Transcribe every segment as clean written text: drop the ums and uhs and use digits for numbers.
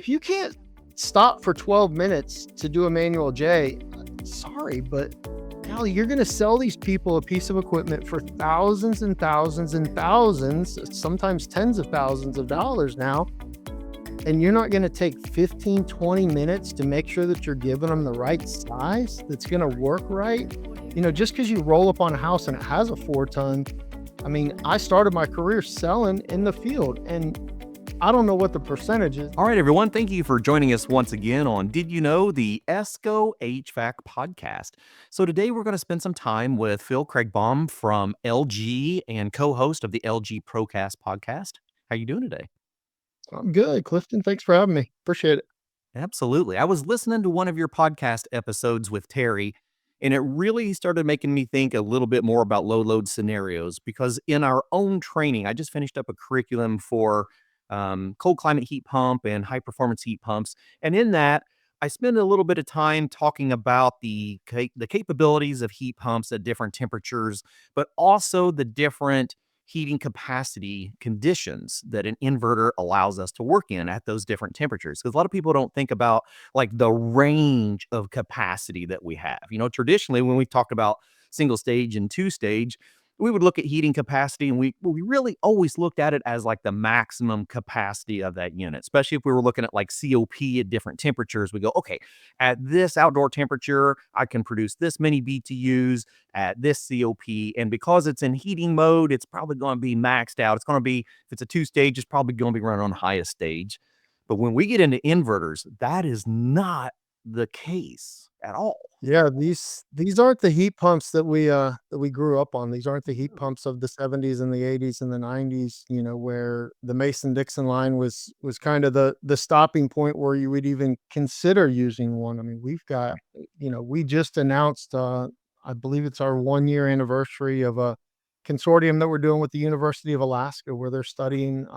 if you can't stop for 12 minutes to do a manual J, sorry, but now you're going to sell these people a piece of equipment for thousands and thousands and thousands, sometimes tens of thousands of dollars now. And you're not going to take 15, 20 minutes to make sure that you're giving them the right size that's going to work right. Just because you roll up on a house and it has a 4-ton, I mean, I started my career selling in the field, and I don't know what the percentage is. All right, everyone. Thank you for joining us once again on Did You Know, the ESCO HVAC podcast. So today we're going to spend some time with Phil Kriegbaum from LG and co-host of the LG Procast podcast. How you doing today? I'm good, Clifton. Thanks for having me. Appreciate it. Absolutely. I was listening to one of your podcast episodes with Terry, and it really started making me think a little bit more about low load scenarios because in our own training, I just finished up a curriculum for cold climate heat pump and high performance heat pumps. And in that, I spend a little bit of time talking about the capabilities of heat pumps at different temperatures, but also the different heating capacity conditions that an inverter allows us to work in at those different temperatures. Because a lot of people don't think about like the range of capacity that we have. Traditionally, when we talked about single stage and two stage, we would look at heating capacity and we really always looked at it as like the maximum capacity of that unit, especially if we were looking at like COP at different temperatures. We go, okay, at this outdoor temperature, I can produce this many BTUs at this COP. And because it's in heating mode, it's probably going to be maxed out. It's going to be, if it's a 2-stage, it's probably going to be running on the highest stage. But when we get into inverters, that is not the case at all. Yeah, these aren't the heat pumps that we grew up on. These aren't the heat pumps of the 70s and the 80s and the 90s, where the Mason-Dixon line was kind of the stopping point where you would even consider using one. I mean, we've got, we just announced I believe it's our 1-year anniversary of a consortium that we're doing with the University of Alaska, where they're studying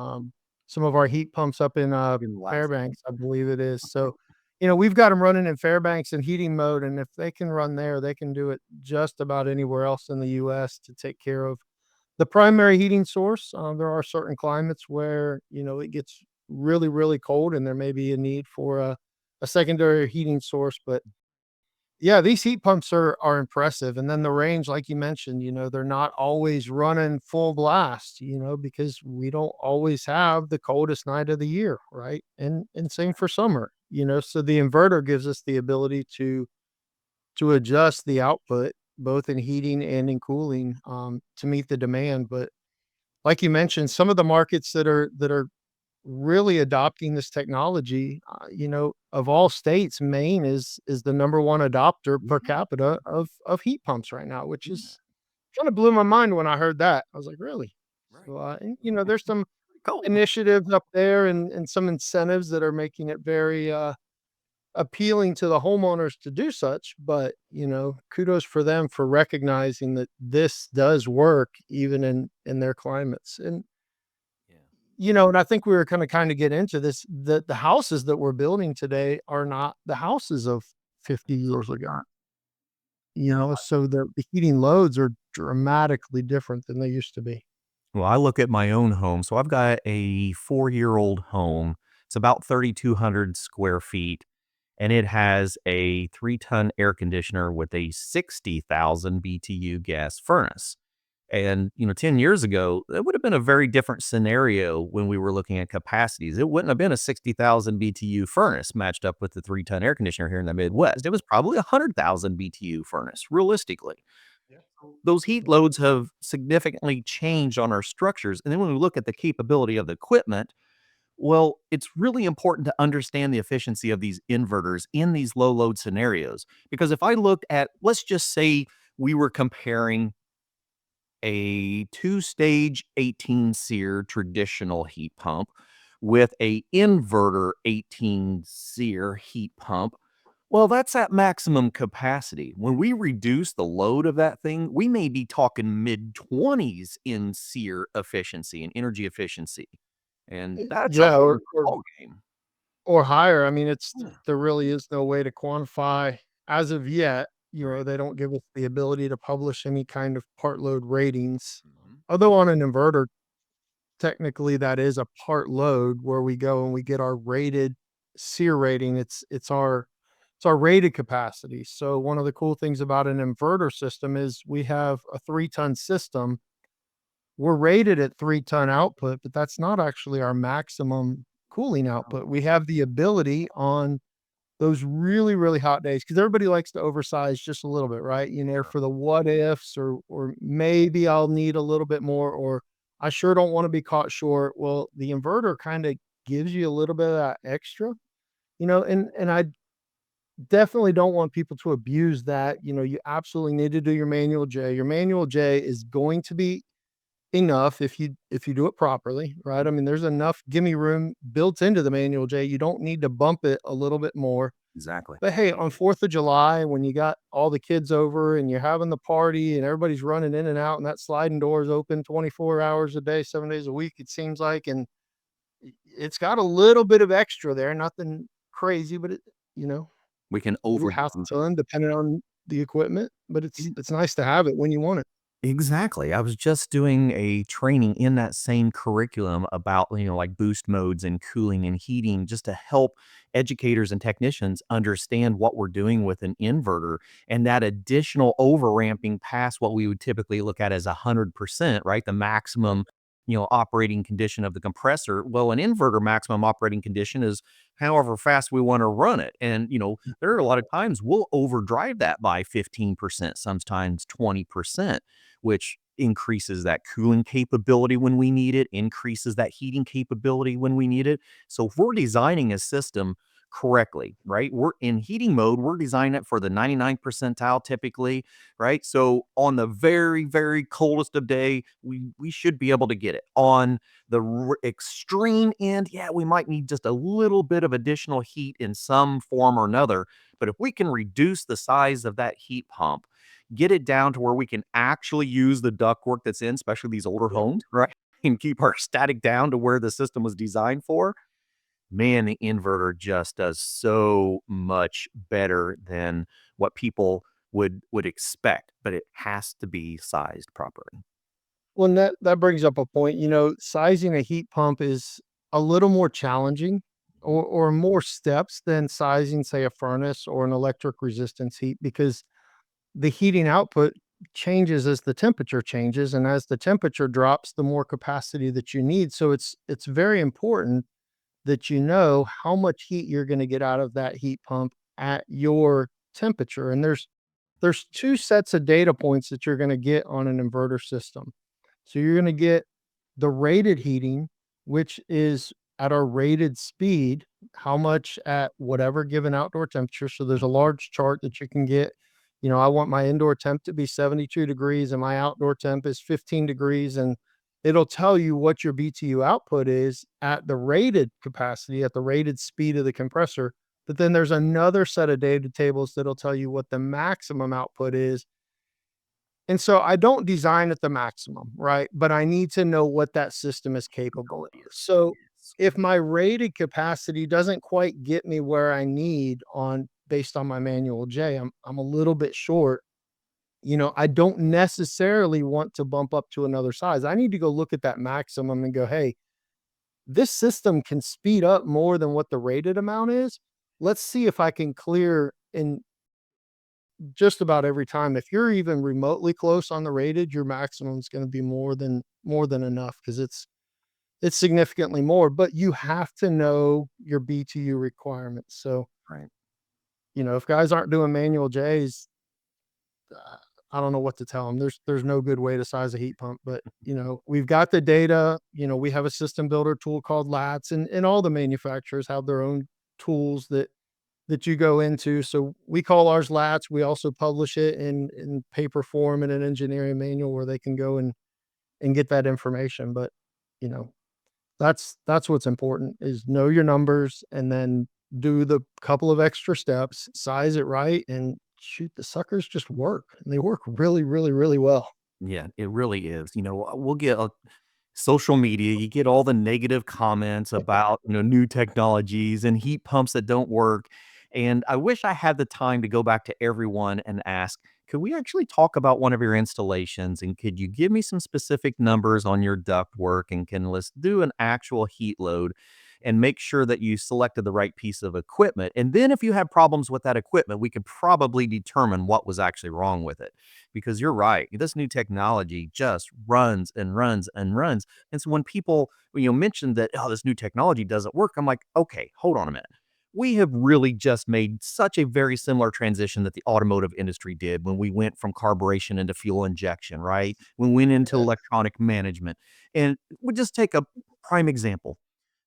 some of our heat pumps up in In the last Fairbanks, I believe it is. So we've got them running in Fairbanks in heating mode, and if they can run there, they can do it just about anywhere else in the US to take care of the primary heating source. There are certain climates where, it gets really, really cold and there may be a need for a secondary heating source. But yeah, these heat pumps are impressive. And then the range, like you mentioned, they're not always running full blast, because we don't always have the coldest night of the year, right? And same for summer, so the inverter gives us the ability to adjust the output both in heating and in cooling to meet the demand. But like you mentioned, some of the markets that are really adopting this technology, of all states, Maine is the number one adopter per capita of heat pumps right now, which is kind of blew my mind when I heard that. I was like, really? right. So, and, there's some Cool. initiatives up there and some incentives that are making it very appealing to the homeowners to do such. But, kudos for them for recognizing that this does work even in their climates. And Yeah. and I think we were gonna kinda get into this, the houses that we're building today are not the houses of 50 years ago, so the heating loads are dramatically different than they used to be. Well, I look at my own home. So I've got a 4-year-old home. It's about 3,200 square feet, and it has a 3-ton air conditioner with a 60,000 BTU gas furnace. And, 10 years ago, it would have been a very different scenario when we were looking at capacities. It wouldn't have been a 60,000 BTU furnace matched up with the 3-ton air conditioner here in the Midwest. It was probably a 100,000 BTU furnace, realistically. Yeah. Those heat loads have significantly changed on our structures. And then when we look at the capability of the equipment, well, it's really important to understand the efficiency of these inverters in these low load scenarios. Because if I looked at, let's just say we were comparing a 2-stage 18 SEER traditional heat pump with a inverter 18 SEER heat pump. Well, that's at maximum capacity. When we reduce the load of that thing, we may be talking mid 20s in SEER efficiency and energy efficiency. And that's a Yeah, whole or different or ballgame. or higher. I mean, Yeah. there really is no way to quantify as of yet. Right. They don't give us the ability to publish any kind of part load ratings. Mhm. Although on an inverter, technically that is a part load where we go and we get our rated SEER rating. It's our rated capacity. So one of the cool things about an inverter system is we have a 3-ton system. We're rated at 3-ton output, but that's not actually our maximum cooling output. We have the ability on those really, really hot days, because everybody likes to oversize just a little bit, right? For the what ifs, or maybe I'll need a little bit more, or I sure don't want to be caught short. Well, the inverter kind of gives you a little bit of that extra, and I definitely don't want people to abuse that. You absolutely need to do your manual J. Your manual J is going to be enough if you do it properly, right? I mean, there's enough gimme room built into the manual J. You don't need to bump it a little bit more. Exactly. But hey, on 4th of July, when you got all the kids over and you're having the party and everybody's running in and out and that sliding door is open 24 hours a day, 7 days a week, it seems like, and it's got a little bit of extra there, nothing crazy, but you know, We can little half overuse it. ton depending on the equipment, but it's nice to have it when you want it. Exactly. I was just doing a training in that same curriculum about, like boost modes and cooling and heating, just to help educators and technicians understand what we're doing with an inverter and that additional overramping past what we would typically look at as 100%, right? The maximum, operating condition of the compressor. Well, an inverter maximum operating condition is however fast we want to run it. And, there are a lot of times we'll overdrive that by 15%, sometimes 20%, which increases that cooling capability when we need it, increases that heating capability when we need it. So if we're designing a system correctly, right? We're in heating mode, we're designing it for the 99th percentile typically, right? So on the very, very coldest of day, we should be able to get it. On the extreme end, yeah, we might need just a little bit of additional heat in some form or another. But if we can reduce the size of that heat pump, get it down to where we can actually use the ductwork that's in, especially these older homes, right? And keep our static down to where the system was designed for. Man, the inverter just does so much better than what people would expect, but it has to be sized properly. Well, and that brings up a point. Sizing a heat pump is a little more challenging, or more steps than sizing, say, a furnace or an electric resistance heat, because the heating output changes as the temperature changes, and as the temperature drops, the more capacity that you need. So it's very important that you know how much heat you're going to get out of that heat pump at your temperature. And there's two sets of data points that you're going to get on an inverter system. So you're going to get the rated heating, which is at our rated speed, how much at whatever given outdoor temperature. So there's a large chart that you can get. I want my indoor temp to be 72 degrees and my outdoor temp is 15 degrees. And it'll tell you what your BTU output is at the rated capacity, at the rated speed of the compressor. But then there's another set of data tables that'll tell you what the maximum output is. And so I don't design at the maximum, right? But I need to know what that system is capable of. So if my rated capacity doesn't quite get me where I need on based on my manual J, I'm a little bit short. I don't necessarily want to bump up to another size. I need to go look at that maximum and go, hey, this system can speed up more than what the rated amount is. Let's see if I can clear in just about every time. If you're even remotely close on the rated, your maximum is going to be more than enough, because it's significantly more. But you have to know your BTU requirements. So Right. if guys aren't doing manual J's, uh, I don't know what to tell them. There's no good way to size a heat pump. But we've got the data. We have a system builder tool called Lats, and all the manufacturers have their own tools that you go into. So we call ours Lats. We also publish it in paper form in an engineering manual where they can go and get that information. But you know, that's what's important, is know your numbers and then do the couple of extra steps, size it right, and shoot, the suckers just work. And they work really, really, really well. Yeah, it really is. We'll get social media, you get all the negative comments about, new technologies and heat pumps that don't work. And I wish I had the time to go back to everyone and ask, could we actually talk about one of your installations? And could you give me some specific numbers on your duct work? And can let's do an actual heat load? and make sure that you selected the right piece of equipment. And then if you have problems with that equipment, we could probably determine what was actually wrong with it. Because you're right, this new technology just runs and runs and runs. And so when people, mention that, oh, this new technology doesn't work, I'm like, okay, hold on a minute. We have really just made such a very similar transition that the automotive industry did when we went from carburation into fuel injection, right? We went into Yeah. electronic management. And we just take a prime example.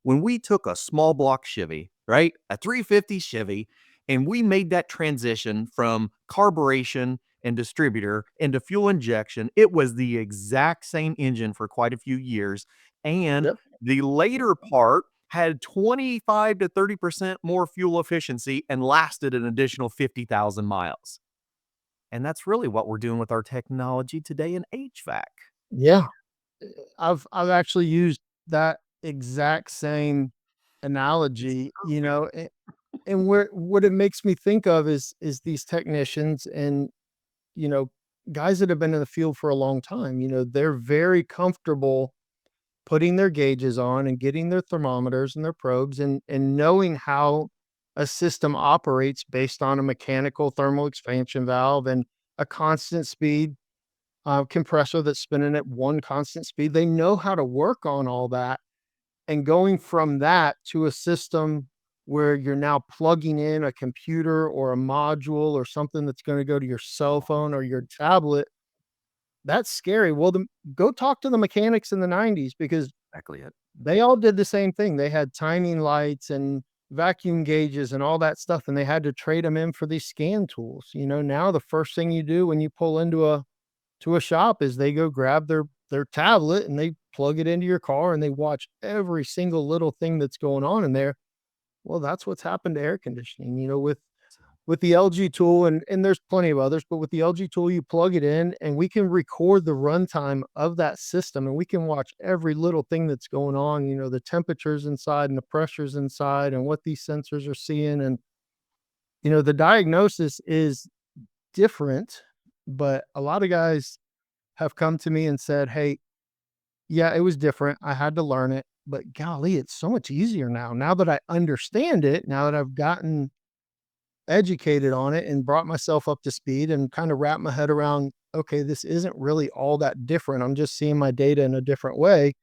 When we took a small block Chevy, right? A 350 Chevy, and we made that transition from carburation and distributor into fuel injection, it was the exact same engine for quite a few years. And Yep. the later part had 25 to 30% more fuel efficiency and lasted an additional 50,000 miles. And that's really what we're doing with our technology today in HVAC. Yeah. I've actually used that exact same It's analogy, perfect. and where what it makes me think of is these technicians and, you know, guys that have been in the field for a long time, they're very comfortable putting their gauges on and getting their thermometers and their probes and knowing how a system operates based on a mechanical thermal expansion valve and a constant speed compressor that's spinning at one constant speed. They know how to work on all that. And going from that to a system where you're now plugging in a computer or a module or something that's going to go to your cell phone or your tablet, that's scary. Well, go talk to the mechanics in the 90s because Exactly it. they all did the same thing. They had timing lights and vacuum gauges and all that stuff, and they had to trade them in for these scan tools. Now the first thing you do when you pull into a shop is they go grab their tablet and they plug it into your car and they watch every single little thing that's going on in there. Well, that's what's happened to air conditioning, with the LG tool, and there's plenty of others, but with the LG tool, you plug it in and we can record the runtime of that system and we can watch every little thing that's going on, the temperatures inside and the pressures inside and what these sensors are seeing. And, the diagnosis is different, but a lot of guys have come to me and said, "Hey, yeah, it was different. I had to learn it, but golly, it's so much easier now. Now that I understand it, now that I've gotten educated on it and brought myself up to speed and kind of wrapped my head around, okay, this isn't really all that different. I'm just seeing my data in a different way.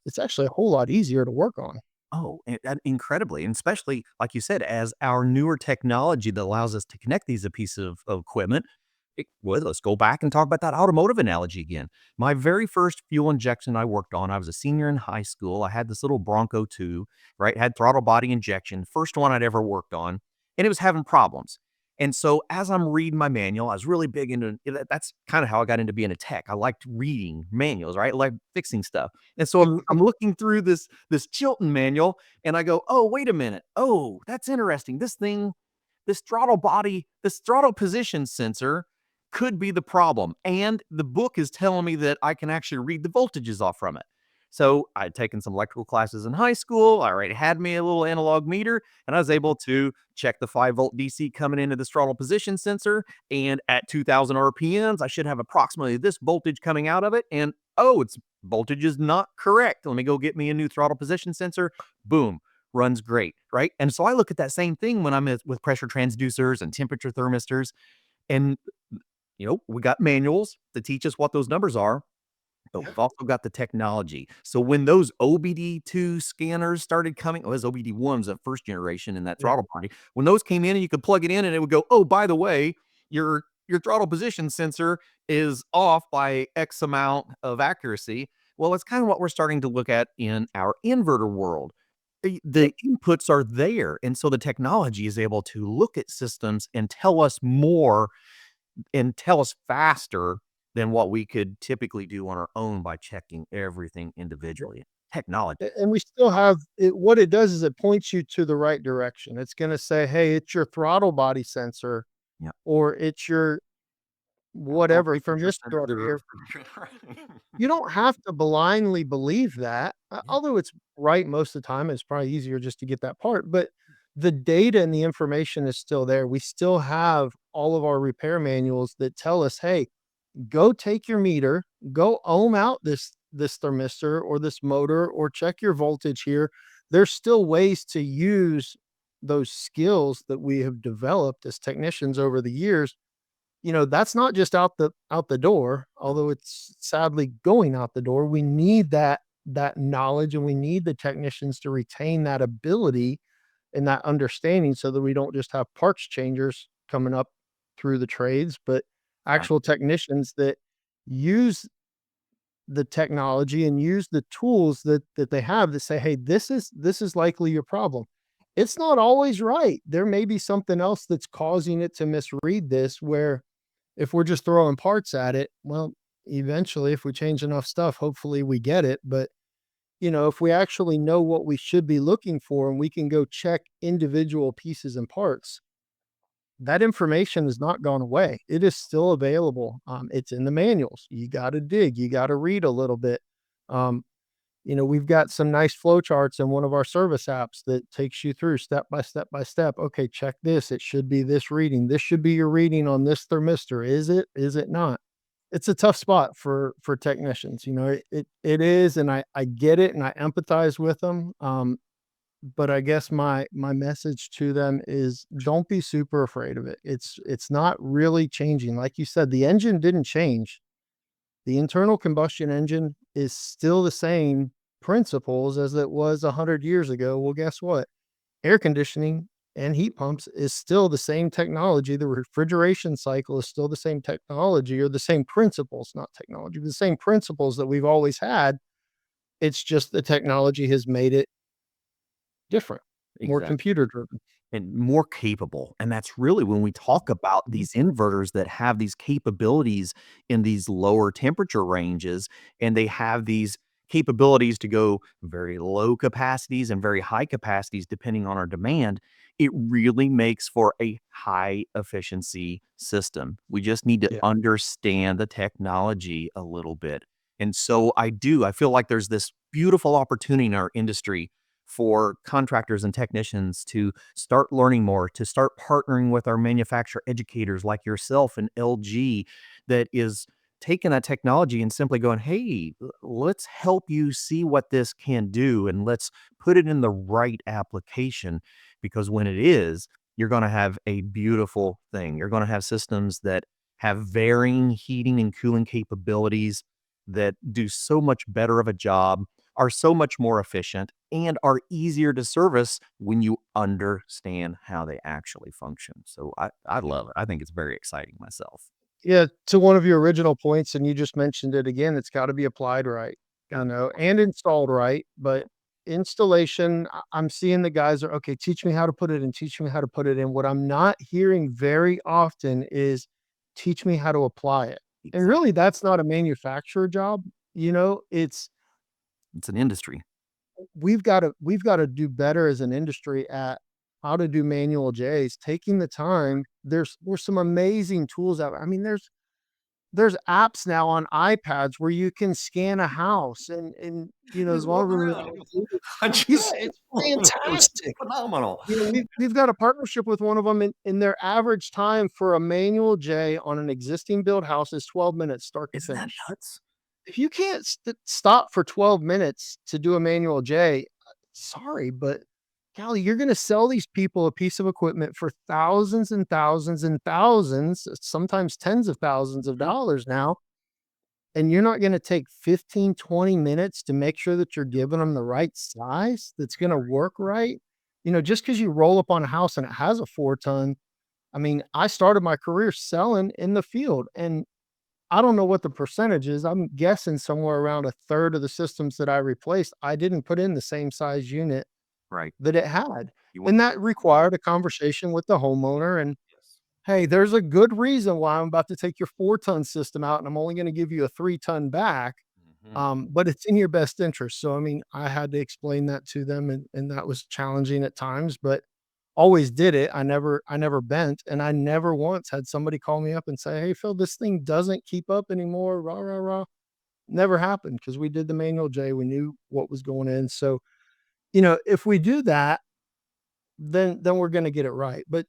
It's actually a whole lot easier to work on." Oh, and incredibly, and especially like you said, as our newer technology that allows us to connect these a piece of equipment. Well, let's go back and talk about that automotive analogy again. My very first fuel injection I worked on, I was a senior in high school. I had this little Bronco 2, right? Had throttle body injection, first one I'd ever worked on, and it was having problems. And so as I'm reading my manual, I was really big into that's kind of how I got into being a tech. I liked reading manuals, right? I like fixing stuff. And so I'm looking through this Chilton manual and I go, "Oh, wait a minute. Oh, that's interesting. This throttle position sensor could be the problem. And the book is telling me that I can actually read the voltages off from it." So I'd taken some electrical classes in high school. I already had me a little analog meter, and I was able to check the 5-volt DC coming into the throttle position sensor. And at 2000 RPMs, I should have approximately this voltage coming out of it. And oh, its voltage is not correct. Let me go get me a new throttle position sensor. Boom, runs great, right? And so I look at that same thing when I'm with pressure transducers and temperature thermistors. And, we got manuals to teach us what those numbers are, but Yeah. we've also got the technology. So when those OBD2 scanners started coming, well, those OBD1s, the first generation in that Yeah. throttle body, when those came in and you could plug it in and it would go, oh, by the way, your throttle position sensor is off by X amount of accuracy. Well, it's kind of what we're starting to look at in our inverter world. The Yep. inputs are there. And so the technology is able to look at systems and tell us more and tell us faster than what we could typically do on our own by checking everything individually. Technology. And we still have it. What it does is it points you to the right direction. It's going to say, "Hey, it's your throttle body sensor Yeah. or it's your Or whatever from temperature this director sensor. here." You don't have to blindly believe that, Yeah. although it's right most of the time. It's probably easier just to get that part, but the data and the information is still there. We still have all of our repair manuals that tell us, "Hey, go take your meter, go ohm out this thermistor or this motor or check your voltage here. there's still ways to use those skills that we have developed as technicians over the years. That's not just out the door, although it's sadly going out the door. We need that knowledge, and we need the technicians to retain that ability and that understanding, so that we don't just have parts changers coming up through the trades, but Right. actual technicians that use the technology and use the tools that they have to say, "Hey, this is likely your problem." It's not always right. There may be something else that's causing it to misread this, where if we're just throwing parts at it, well, eventually, if we change enough stuff, hopefully we get it. But, if we actually know what we should be looking for, and we can go check individual pieces and parts, that information has not gone away. It is still available. It's in the manuals. You got to dig, you got to read a little bit. Um, we've got some nice flow charts in one of our service apps that takes you through step by step by step. Okay, check this. It should be this reading. This should be your reading on this thermistor. Is it? Is it not? It's a tough spot for technicians. It is, and I get it, and I empathize with them. But I guess my message to them is, don't be super afraid of it. It's not really changing. Like you said, the engine didn't change. The internal combustion engine is still the same principles as it was 100 years ago. Well, guess what? Air conditioning and heat pumps is still the same technology. The refrigeration cycle is still the same technology, or the same principles, not technology, but the same principles that we've always had. It's just the technology has made it different, more Exactly. computer driven. And more capable. And that's really when we talk about Mhm. these inverters that have these capabilities in these lower temperature ranges, and they have these capabilities to go very low capacities and very high capacities depending on our demand, it really makes for a high efficiency system. We just need to Yeah. understand the technology a little bit. And so I feel like there's this beautiful opportunity in our industry for contractors and technicians to start learning more, to start partnering with our manufacturer educators like yourself and LG, that is taking that technology and simply going, hey, let's help you see what this can do and let's put it in the right application. Because when it is, you're going to have a beautiful thing. You're going to have systems that have varying heating and cooling capabilities that do so much better of a job, are so much more efficient, and are easier to service when you understand how they actually function. So I love it. I think it's very exciting myself. Yeah, to one of your original points, and you just mentioned it again, it's got to be applied right, and installed right. But installation, I'm seeing the guys are, okay, teach me how to put it in, teach me how to put it in. What I'm not hearing very often is, teach me how to apply it. And Exactly. really, that's not a manufacturer job. It's It's an industry. we've got to do better as an industry at how to do manual J's, taking the time. There's some amazing tools out. I mean, there's apps now on iPads where you can scan a house, and as Just long walk as we're around. I yeah, just it's fantastic. phenomenal. We've got a partnership with one of them, and their average time for a manual J on an existing build house is 12 minutes start to Isn't that finish. nuts? If you can't stop for 12 minutes to do a manual J, sorry, but golly, you're gonna sell these people a piece of equipment for thousands and thousands and thousands, sometimes tens of thousands of Mhm. dollars now, and you're not gonna take 15, 20 minutes to make sure that you're giving them the right size that's gonna work right. Just because you roll up on a house and it has a 4 ton, I mean, I started my career selling in the field, and I don't know what the percentage is. I'm guessing somewhere around a third of the systems that I replaced, I didn't put in the same size unit Right. that it had. You want And that required a conversation with the homeowner. And yes. hey, there's a good reason why I'm about to take your 4 ton system out, and I'm only going to give you a 3 ton back. Mhm. But it's in your best interest. So, I mean, I had to explain that to them, and that was challenging at times, but always did it. I never bent, and I never once had somebody call me up and say, "Hey, Phil, this thing doesn't keep up anymore." Rah, rah, rah. Never happened, because we did the manual J. We knew what was going in. So, if we do that, then we're going to get it right. But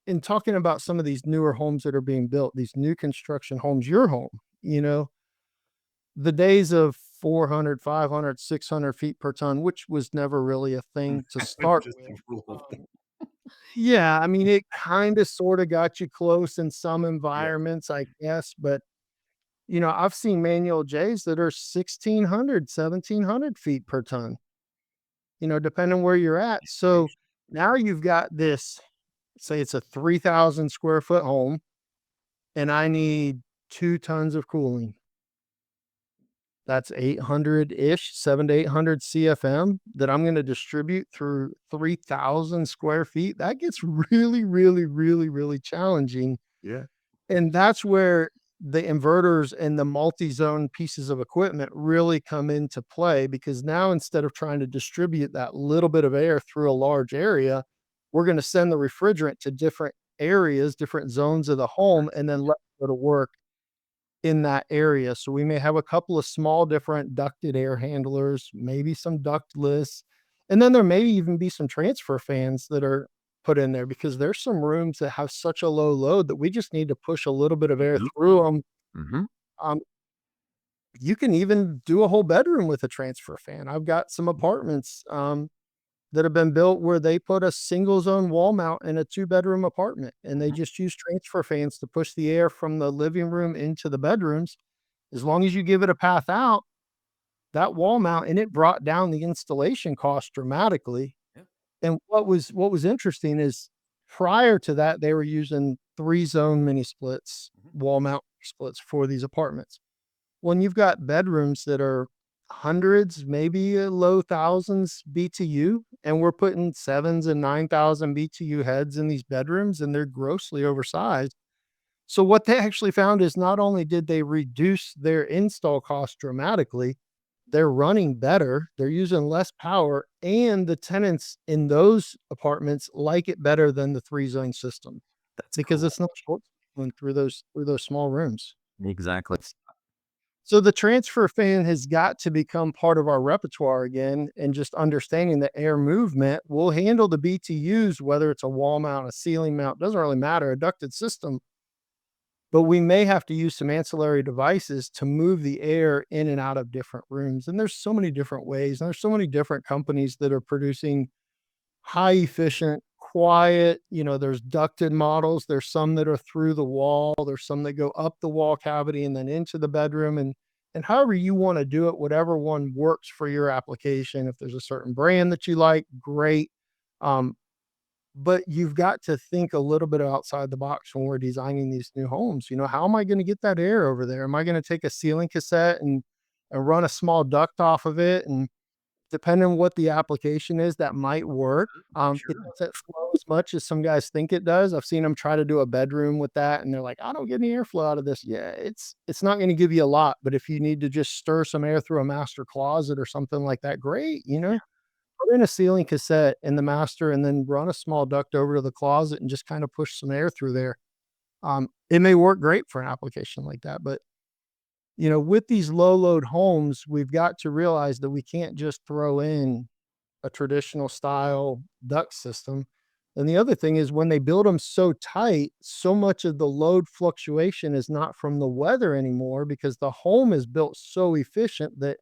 in talking about some of these newer homes that are being built, these new construction homes, your home, the days of 400, 500, 600 feet per ton, which was never really a thing to start Just with. the rule. Yeah, I mean, it kinda sorta got you close in some Yes. environments, I guess, but, I've seen manual J's that are 1,600, 1,700 feet per ton, depending where you're at. So, now you've got this, say it's a 3,000 square foot home, and I need 2 tons of cooling. That's 800-ish, 7 to 800 CFM that I'm gonna distribute through 3,000 square feet. That gets really, really, really, really challenging, Yeah. and that's where the inverters and the multi-zone pieces of equipment really come into play, because now instead of trying to distribute that little bit of air through a large area, we're gonna send the refrigerant to different areas, different zones of the home, and then let it go to work in that area. So we may have a couple of small different ducted air handlers, maybe some ductless, and then there may even be some transfer fans that are put in there, because there's some rooms that have such a low load that we just need to push a little bit of air Mhm. through them. Mhm. Um, you can even do a whole bedroom with a transfer fan. I've got some apartments that have been built where they put a single zone wall mount in a two-bedroom apartment, and they Mhm. just use transfer fans to push the air from the living room into the bedrooms. As long as you give it a path out, that wall mount, and it brought down the installation cost dramatically. Yeah. And what was interesting is, prior to that, they were using 3-zone mini splits, Mhm. wall mount splits for these apartments. When you've got bedrooms that are hundreds, maybe low thousands BTU, and we're putting 7s and 9,000 BTU heads in these bedrooms, and they're grossly oversized. So what they actually found is, not only did they reduce their install cost dramatically, they're running better, they're using less power, and the tenants in those apartments like it better than the 3-zone system, That's because cool. it's not short through those small rooms. Exactly. So the transfer fan has got to become part of our repertoire again, and just understanding that air movement will handle the BTUs, whether it's a wall mount, a ceiling mount, doesn't really matter, a ducted system. But we may have to use some ancillary devices to move the air in and out of different rooms. And there's so many different ways, and there's so many different companies that are producing high efficient, quiet, there's ducted models. There's some that are through the wall. There's some that go up the wall cavity and then into the bedroom. And however you want to do it, whatever one works for your application. If there's a certain brand that you like, great. Um, but you've got to think a little bit outside the box when we're designing these new homes. How am I going to get that air over there? Am I going to take a ceiling cassette and run a small duct off of it? And depending on what the application is, that might work. It Sure. doesn't flow as much as some guys think it does. I've seen them try to do a bedroom with that, and they're like, "I don't get any airflow out of this." Yeah, it's not going to give you a lot, but if you need to just stir some air through a master closet or something like that, great. Put in a ceiling cassette in the master, and then run a small duct over to the closet and just kind of push some air through there. It may work great for an application like that, but with these low load homes, we've got to realize that we can't just throw in a traditional style duct system. And the other thing is, when they build them so tight, so much of the load fluctuation is not from the weather anymore, because the home is built so efficient that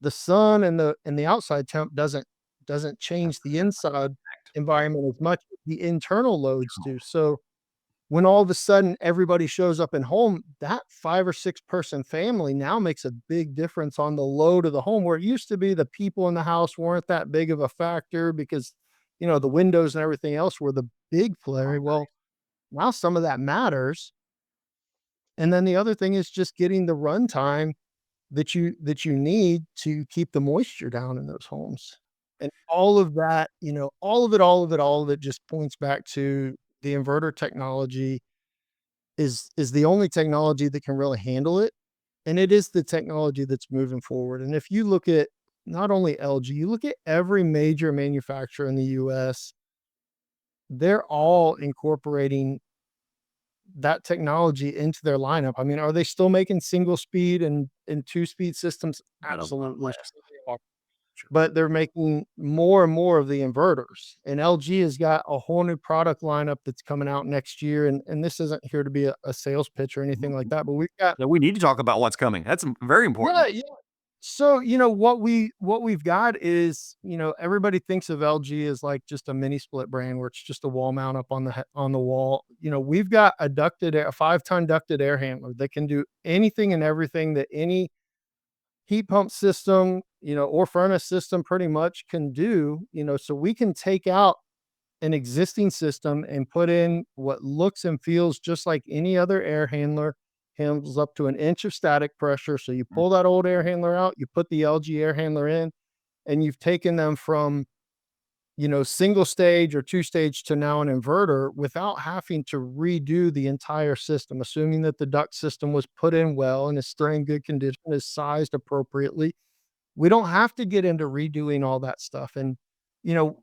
the sun and the outside temp doesn't change the inside environment as much as the internal loads do. So when all of a sudden everybody shows up in home, that 5 or 6 person family now makes a big difference on the load of the home, where it used to be the people in the house weren't that big of a factor, because the windows and everything else were the big player. Well, now some of that matters. And then the other thing is just getting the runtime that you need to keep the moisture down in those homes. And all of that, all of it just points back to the inverter technology is the only technology that can really handle it. And it is the technology that's moving forward. And if you look at not only LG, you look at every major manufacturer in the US, they're all incorporating that technology into their lineup. I mean, are they still making single speed and two-speed systems? But a lot Absolutely, less. sure they are. Sure. But they're making more and more of the inverters. And LG has got a whole new product lineup that's coming out next year. And this isn't here to be a sales pitch or anything like Mhm. that, but we've got So we need to talk about what's coming. That's very yeah, important. yeah. So, what we've got is, everybody thinks of LG as like just a mini split brand where it's just a wall mount up on on the wall. We've got a 5-ton ducted air handler that can do anything and everything that any heat pump system, or furnace system pretty much can do, so we can take out an existing system and put in what looks and feels just like any other air handler, handles up to an inch of static pressure. So you Mm, pull that old air handler out, you put the LG air handler in, and you've taken them from, single stage or two stage to now an inverter without having to redo the entire system, assuming that the duct system was put in well and is still in good condition, is sized appropriately. We don't have to get into redoing all that stuff. And, you know,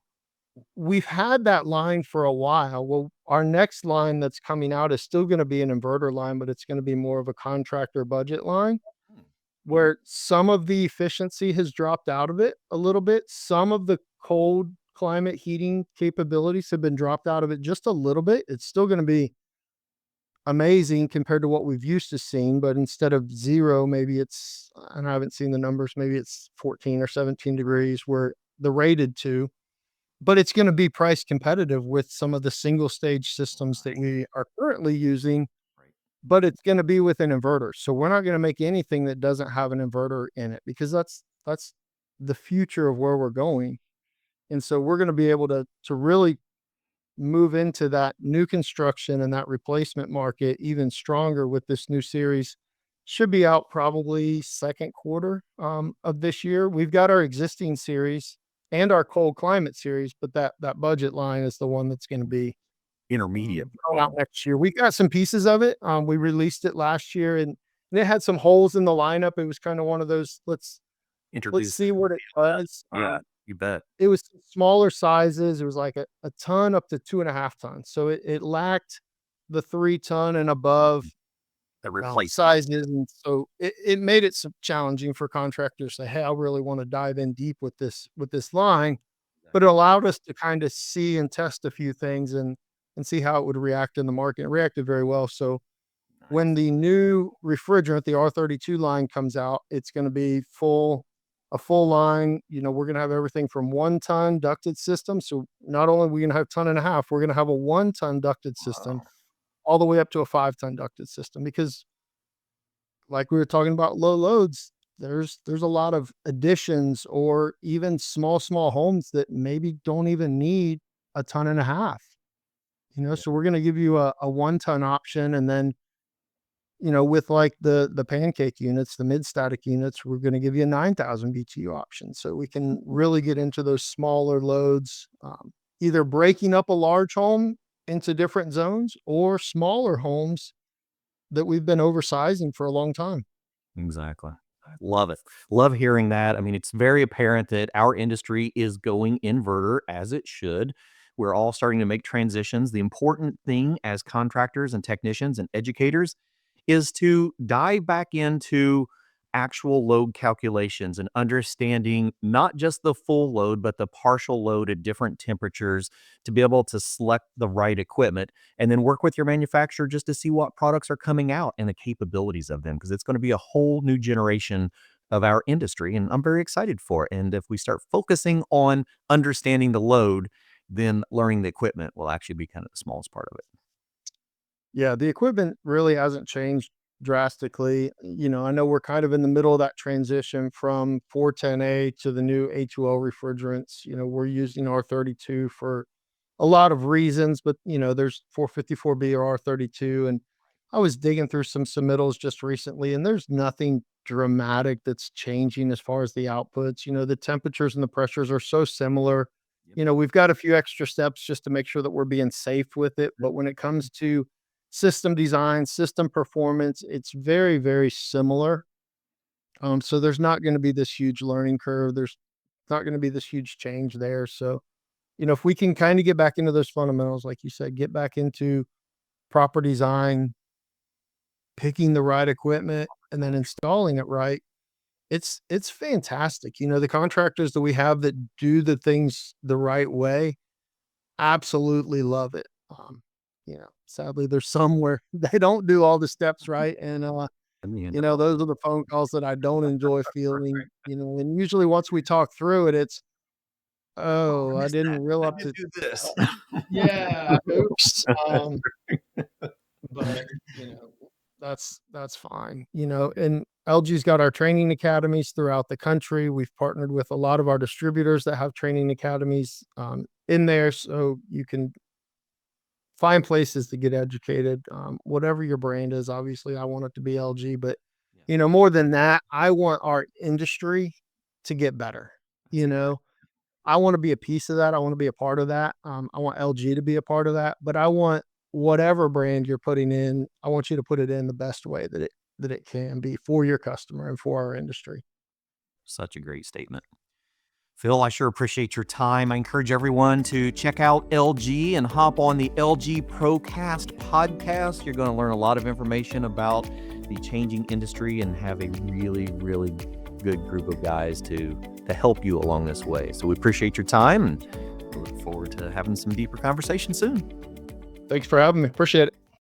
we've had that line for a while. Well, our next line that's coming out is still going to be an inverter line, but it's going to be more of a contractor budget line mm, where some of the efficiency has dropped out of it a little bit. Some of the cold climate heating capabilities have been dropped out of it just a little bit. It's still going to be amazing compared to what we've used to seeing, but instead of 0, maybe it's, and I haven't seen the numbers, maybe it's 14 or 17 degrees where the rated to, but it's going to be price competitive with some of the single stage systems that right, we are currently using, right. but it's going to be with an inverter. So we're not going to make anything that doesn't have an inverter in it because that's the future of where we're going. And so we're going to be able to really move into that new construction and that replacement market even stronger with this new series. Should be out probably second quarter of this year. We've got our existing series and our cold climate series, but that budget line is the one that's going to be Intermediate. going out next year. We got some pieces of it. We released it last year, and it had some holes in the lineup. It was kind of one of those let's Introduce. see what it does. Yeah, you bet. It was smaller sizes. It was like a ton up to 2.5 tons. So it lacked the 3 ton and above Mhm. The replacement. sizes. And so it made it some challenging for contractors to say, hey, I really want to dive in deep with this line. But it allowed us to kind of see and test a few things and see how it would react in the market. It reacted very well. So when Nice. the new refrigerant, the R32 line comes out, it's going to be a full line. We're going to have everything from 1 ton ducted system. So not only are we going to have ton and a half, we're going to have a 1 ton ducted system Wow. all the way up to a 5 ton ducted system because like we were talking about low loads, there's a lot of additions or even small homes that maybe don't even need a ton and a half. Yeah. So we're going to give you a 1 ton option, and then with like the pancake units, the mid static units, we're going to give you a 9,000 BTU option. So we can really get into those smaller loads, either breaking up a large home into different zones or smaller homes that we've been oversizing for a long time. Exactly. I love it. Love hearing that. I mean, it's very apparent that our industry is going inverter as it should. We're all starting to make transitions. The important thing as contractors and technicians and educators is to dive back into actual load calculations and understanding not just the full load, but the partial load at different temperatures to be able to select the right equipment and then work with your manufacturer just to see what products are coming out and the capabilities of them because it's going to be a whole new generation of our industry and I'm very excited for it. And if we start focusing on understanding the load, then learning the equipment will actually be kind of the smallest part of it. Yeah, the equipment really hasn't changed drastically. I know we're kind of in the middle of that transition from 410A to the new A2L refrigerants. We're using R32 for a lot of reasons, but there's 454B or R32. And I was digging through some submittals just recently, and there's nothing dramatic that's changing as far as the outputs. The temperatures and the pressures are so similar. Yep. We've got a few extra steps just to make sure that we're being safe with it. But when it comes to system design, system performance, it's very, very similar. So there's not going to be this huge learning curve. There's not going to be this huge change there. So, if we can kind of get back into those fundamentals, like you said, get back into proper design, picking the right equipment, and then installing it right, it's fantastic. The contractors that we have that do the things the right way absolutely love it. Sadly, there's some where they don't do all the steps right, and In the end, You know, those are the phone calls that I don't enjoy fielding, you know, and usually once we talk through it, it's, oh, "Oh, I I missed didn't that. I realize did it." do this. Yeah, oops. But, you know, that's fine, you know, and LG's got our training academies throughout the country. We've partnered with a lot of our distributors that have training academies, in there, so you can find places to get educated, whatever your brand is. Obviously, I want it to be LG, but, Yeah, you know, more than that, I want our industry to get better, that's you great. know? I wanna be a piece of that, I wanna be a part of that, I want LG to be a part of that, but I want whatever brand you're putting in, I want you to put it in the best way that it can be for your customer and for our industry. Such a great statement. Phil, I sure appreciate your time. I encourage everyone to check out LG and hop on the LG Procast podcast. You're going to learn a lot of information about the changing industry and have a really, really good group of guys to help you along this way. So we appreciate your time and we look forward to having some deeper conversation soon. Thanks for having me, appreciate it.